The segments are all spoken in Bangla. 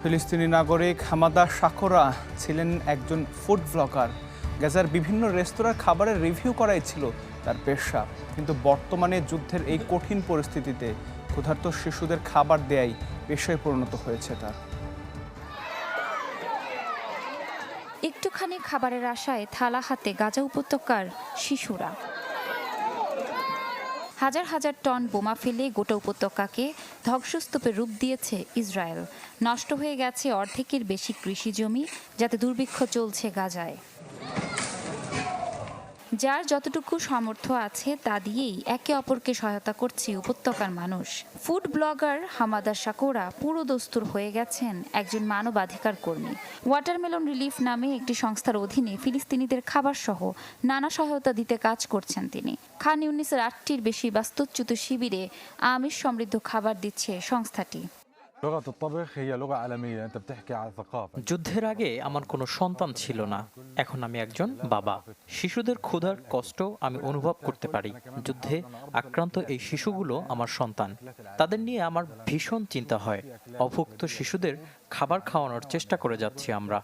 ফিলিস্তিনি নাগরিক হামাদা শাকোরা ছিলেন একজন ফুড ব্লগার। গাজার বিভিন্ন রেস্তোরাঁর খাবারের রিভিউ করাই ছিল তার পেশা। কিন্তু বর্তমানে যুদ্ধের এই কঠিন পরিস্থিতিতে ক্ষুধার্ত শিশুদের খাবার দেয়াই পেশায় পরিণত হয়েছে তার। একটুখানি খাবারের আশায় থালা হাতে গাজা উপত্যকার শিশুরা হাজার হাজার টন বোমা ফেলে গোটা উপত্যকাকে ধ্বংসস্তূপে রূপ দিয়েছে ইসরায়েল। নষ্ট হয়ে গেছে অর্ধেকের বেশি কৃষি জমি, যাতে দুর্ভিক্ষ চলছে গাজায়। যার যতটুকু সামর্থ্য আছে তা দিয়েই একে অপরকে সহায়তা করছে উপত্যকার মানুষ। ফুড ব্লগার হামাদা শাকোরা পুরোদস্তুর হয়ে গেছেন একজন মানবাধিকার কর্মী। ওয়াটারমেলন রিলিফ নামে একটি সংস্থার অধীনে ফিলিস্তিনিদের খাবার সহ নানা সহায়তা দিতে কাজ করছেন তিনি। খান ইউনিসের ৮টির বেশি বাস্তুচ্যুত শিবিরে আমিষ সমৃদ্ধ খাবার দিচ্ছে সংস্থাটি। যুদ্ধের আগে আমার কোনো সন্তান ছিল না, এখন আমি একজন বাবা। শিশুদের ক্ষুধার কষ্ট আমি অনুভব করতে পারি। যুদ্ধে আক্রান্ত এই শিশুগুলো আমার সন্তান, তাদের নিয়ে আমার ভীষণ চিন্তা হয়। অভুক্ত শিশুদের খাবার খাওয়ানোর চেষ্টা করে যাচ্ছি আমরা।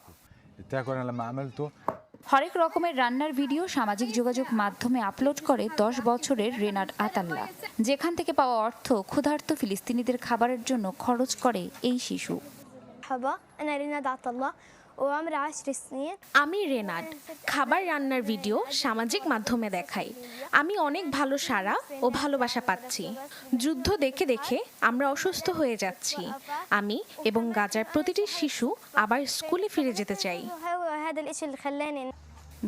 হরেক রকমের রান্নার ভিডিও সামাজিক যোগাযোগ মাধ্যমে আপলোড করে ১০ বছরের রেনাড আতাল্লা। যেখান থেকে পাওয়া অর্থ ক্ষুধার্ত ফিলিস্তিনিদের খাবারের জন্য খরচ করে এই শিশু। আমি রেনাড, খাবার রান্নার ভিডিও সামাজিক মাধ্যমে দেখাই। আমি অনেক ভালো সাড়া ও ভালোবাসা পাচ্ছি। যুদ্ধ দেখে দেখে আমরা অসুস্থ হয়ে যাচ্ছি। আমি এবং গাজার প্রতিটি শিশু আবার স্কুলে ফিরে যেতে চাই।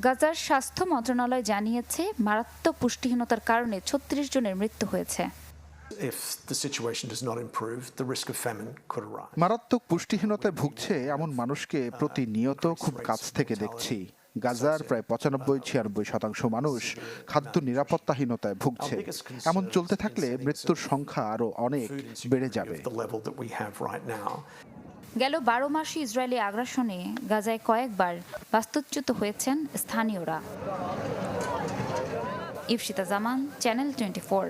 গাজার স্বাস্থ্য মন্ত্রণালয় জানিয়েছে মারাত্মক পুষ্টিহীনতার কারণে ৩৬ জনের মৃত্যু হয়েছে। মারাত্মক পুষ্টিহীনতায় ভুগছে এমন মানুষকে প্রতিনিয়ত খুব কাছ থেকে দেখছি। গাজার প্রায় ৯৫-৯৬% মানুষ খাদ্য নিরাপত্তাহীনতায় ভুগছে। এমন চলতে থাকলে মৃত্যুর সংখ্যা আরও অনেক বেড়ে যাবে। গেল ১২ মাসে ইসরায়েলি আগ্রাসনে গাজায় কয়েকবার বাস্তুচ্যুত হয়েছেন স্থানীয়রা। ইফশিতা জামান, চ্যানেল 24।